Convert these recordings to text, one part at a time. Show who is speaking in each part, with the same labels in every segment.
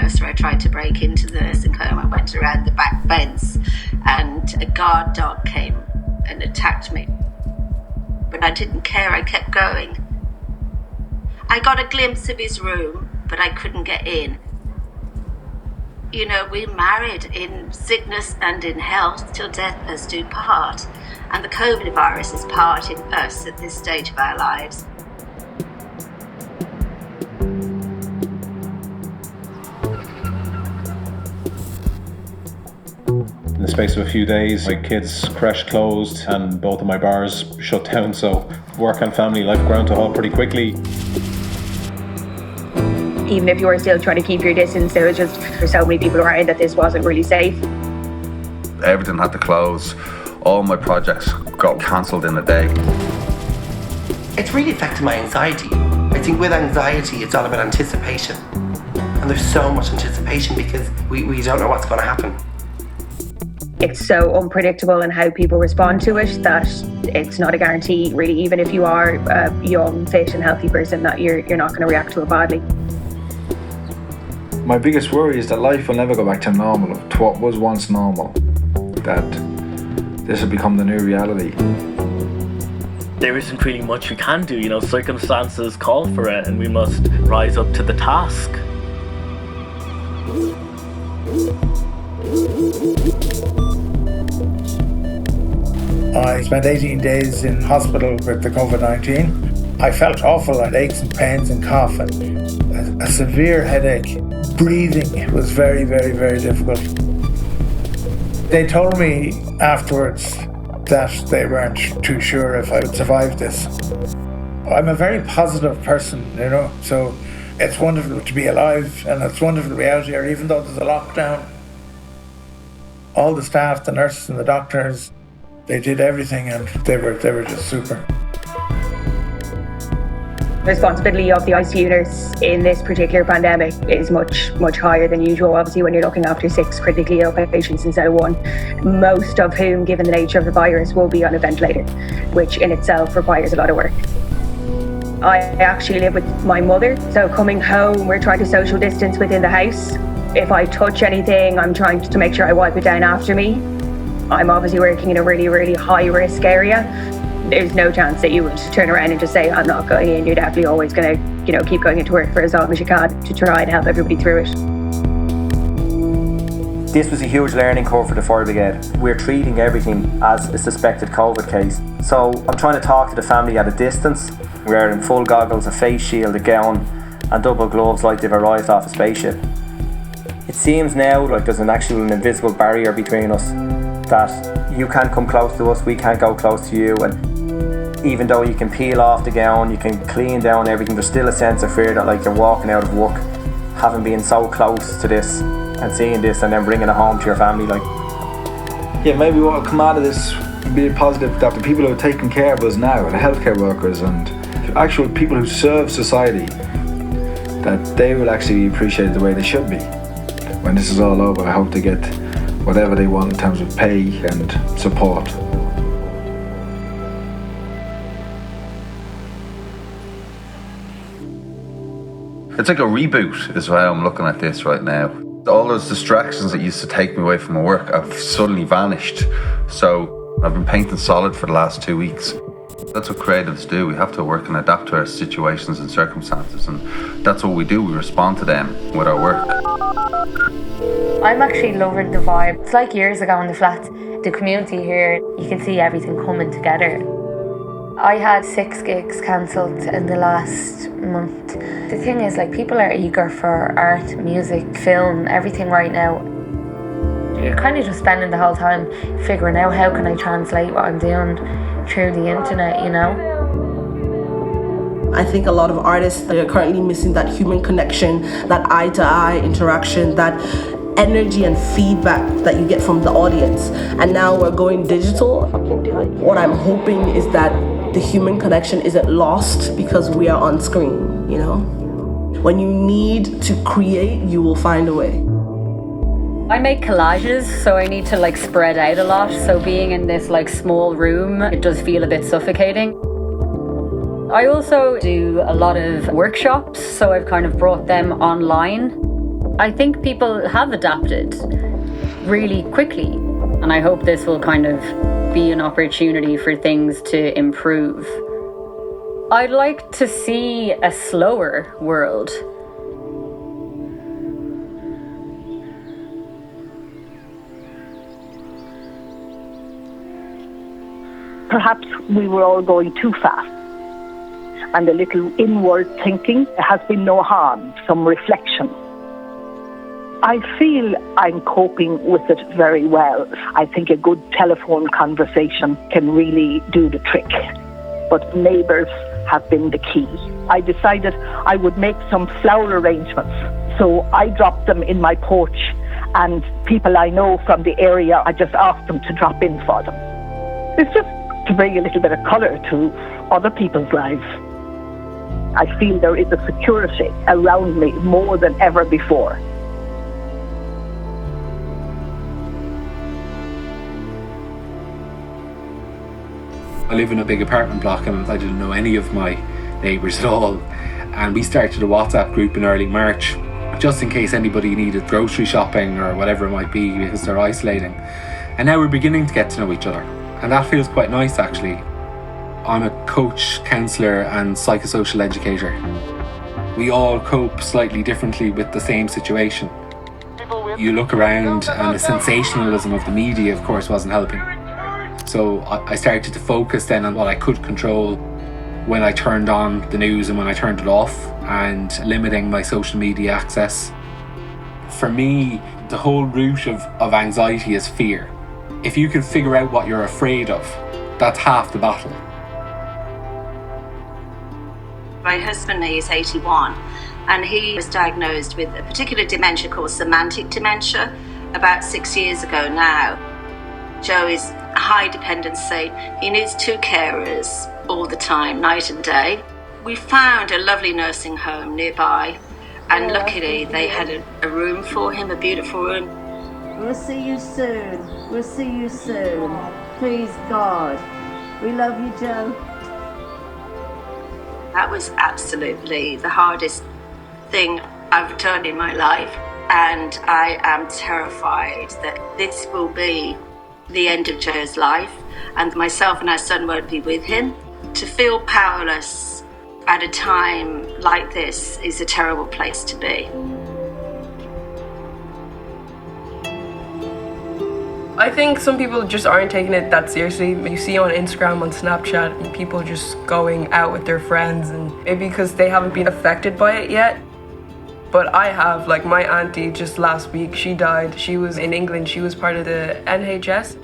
Speaker 1: nurse, or I tried to break into the nursing home. I went around the back fence and a guard dog came and attacked me. But I didn't care, I kept going. I got a glimpse of his room, but I couldn't get in. You know, we're married in sickness and in health till death us do part. And the COVID virus is parting us at this stage of our lives.
Speaker 2: In the space of a few days, my kids' creche closed and both of my bars shut down, so work and family life ground to a halt pretty quickly.
Speaker 3: Even if you were still trying to keep your distance, there was just for so many people around that this wasn't really safe.
Speaker 4: Everything had to close. All my projects got cancelled in a day.
Speaker 5: It's really affected my anxiety. I think with anxiety, it's all about anticipation. And there's so much anticipation because we don't know what's going to happen.
Speaker 3: It's so unpredictable in how people respond to it that it's not a guarantee, really, even if you are a young, fit and healthy person, that you're not going to react to it badly.
Speaker 6: My biggest worry is that life will never go back to normal, to what was once normal. That this will become the new reality.
Speaker 7: There isn't really much we can do, circumstances call for it and we must rise up to the task.
Speaker 8: I spent 18 days in hospital with the COVID-19. I felt awful, and aches and pains and cough and a severe headache. Breathing was very, very, very difficult. They told me afterwards that they weren't too sure if I would survive this. I'm a very positive person, so it's wonderful to be alive and it's wonderful to be out here, even though there's a lockdown. All the staff, the nurses and the doctors, they did everything and they were just super.
Speaker 3: The responsibility of the ICU nurse in this particular pandemic is much, much higher than usual. Obviously, when you're looking after 6 critically ill patients instead of 1, most of whom, given the nature of the virus, will be on a ventilator, which in itself requires a lot of work. I actually live with my mother, so coming home, we're trying to social distance within the house. If I touch anything, I'm trying to make sure I wipe it down after me. I'm obviously working in a really, really high risk area. There's no chance that you would turn around and just say, I'm not going in. You're definitely always going to, keep going into work for as long as you can to try and help everybody through it.
Speaker 9: This was a huge learning curve for the fire brigade. We're treating everything as a suspected COVID case. So I'm trying to talk to the family at a distance. We're wearing full goggles, a face shield, a gown and double gloves like they've arrived off a spaceship. It seems now like there's an invisible barrier between us, that you can't come close to us, we can't go close to you, and even though you can peel off the gown, you can clean down everything, there's still a sense of fear that like you're walking out of work, having been so close to this and seeing this and then bringing it home to your family.
Speaker 6: Yeah, maybe what will come out of this will be positive, that the people who are taking care of us now, the healthcare workers and actual people who serve society, that they will actually be appreciated the way they should be. When this is all over, I hope they get whatever they want in terms of pay and support.
Speaker 4: It's like a reboot is how I'm looking at this right now. All those distractions that used to take me away from my work have suddenly vanished. So I've been painting solid for the last 2 weeks. That's what creatives do. We have to work and adapt to our situations and circumstances, and that's what we do. We respond to them with our work.
Speaker 10: I'm actually loving the vibe. It's like years ago in the flats. The community here, you can see everything coming together. I had 6 gigs cancelled in the last month. The thing is, people are eager for art, music, film, everything right now. You're kind of just spending the whole time figuring out how can I translate what I'm doing through the internet,
Speaker 5: I think a lot of artists are currently missing that human connection, that eye-to-eye interaction, that energy and feedback that you get from the audience. And now we're going digital. What I'm hoping is that the human connection isn't lost because we are on screen, When you need to create, you will find a way.
Speaker 11: I make collages, so I need to spread out a lot. So being in this small room, it does feel a bit suffocating. I also do a lot of workshops, so I've kind of brought them online. I think people have adapted really quickly, and I hope this will kind of be an opportunity for things to improve. I'd like to see a slower world.
Speaker 12: Perhaps we were all going too fast, and a little inward thinking has been no harm, some reflection. I feel I'm coping with it very well. I think a good telephone conversation can really do the trick. But neighbours have been the key. I decided I would make some flower arrangements. So I dropped them in my porch, and people I know from the area, I just asked them to drop in for them. It's just to bring a little bit of colour to other people's lives. I feel there is a security around me more than ever before.
Speaker 13: I live in a big apartment block and I didn't know any of my neighbours at all. And we started a WhatsApp group in early March, just in case anybody needed grocery shopping or whatever it might be, because they're isolating. And now we're beginning to get to know each other. And that feels quite nice, actually. I'm a coach, counsellor and psychosocial educator. We all cope slightly differently with the same situation. You look around and the sensationalism of the media, of course, wasn't helping. So I started to focus then on what I could control when I turned on the news and when I turned it off, and limiting my social media access. For me, the whole root of anxiety is fear. If you can figure out what you're afraid of, that's half the battle.
Speaker 1: My husband is 81 and he was diagnosed with a particular dementia called semantic dementia about 6 years ago now. Joe is high dependency. He needs 2 carers all the time, night and day. We found a lovely nursing home nearby, and luckily they had a room for him, a beautiful room.
Speaker 14: We'll see you soon. We'll see you soon. Please God. We love you, Joe.
Speaker 1: That was absolutely the hardest thing I've done in my life, and I am terrified that this will be the end of Joe's life and myself and our son won't be with him. To feel powerless at a time like this is a terrible place to be.
Speaker 15: I think some people just aren't taking it that seriously. You see on Instagram, on Snapchat, people just going out with their friends, and maybe because they haven't been affected by it yet. But I have, like my auntie just last week, she died. She was in England, she was part of the NHS.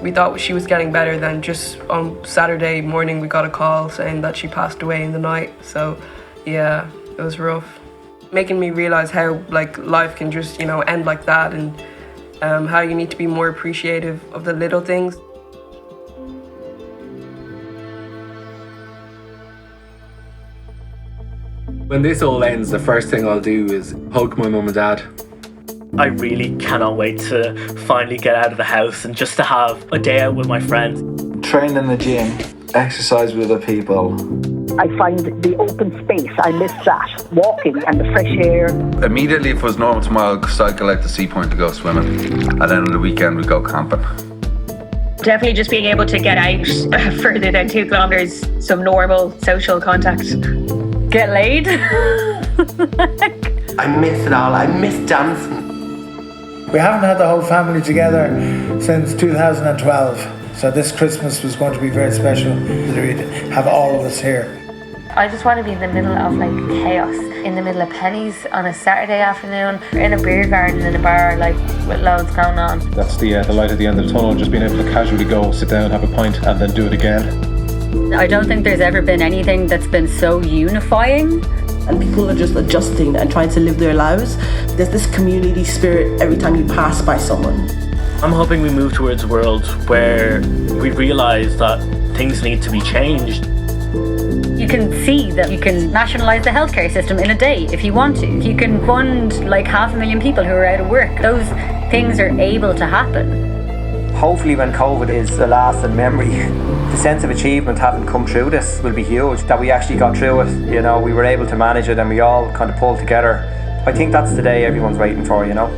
Speaker 15: We thought she was getting better, then just on Saturday morning we got a call saying that she passed away in the night. So yeah, it was rough. Making me realise how like life can just, end like that, and how you need to be more appreciative of the little things.
Speaker 13: When this all ends, the first thing I'll do is hug my mum and dad.
Speaker 7: I really cannot wait to finally get out of the house and just to have a day out with my friends.
Speaker 6: Train in the gym, exercise with other people.
Speaker 12: I find the open space, I miss that. Walking and the fresh air.
Speaker 4: Immediately, if it was normal tomorrow, I'd cycle out to Sea Point to go swimming. And then on the weekend, we'd go camping.
Speaker 3: Definitely just being able to get out further than 2 kilometres, some normal social contact.
Speaker 11: Get laid.
Speaker 16: I miss it all. I miss dancing.
Speaker 8: We haven't had the whole family together since 2012, so this Christmas was going to be very special that we'd have all of us here.
Speaker 10: I just want to be in the middle of like chaos, in the middle of pennies on a Saturday afternoon, in a beer garden in a bar, like with loads going on.
Speaker 2: That's the light at the end of the tunnel, just being able to casually go, sit down, have a pint and then do it again.
Speaker 11: I don't think there's ever been anything that's been so unifying.
Speaker 5: And people are just adjusting and trying to live their lives. There's this community spirit every time you pass by someone.
Speaker 7: I'm hoping we move towards a world where we realise that things need to be changed.
Speaker 11: You can see that you can nationalise the healthcare system in a day if you want to. You can fund like 500,000 people who are out of work. Those things are able to happen.
Speaker 9: Hopefully when COVID is a lasting memory, the sense of achievement having come through this will be huge, that we actually got through it. We were able to manage it and we all kind of pulled together I think that's the day everyone's waiting for, you know?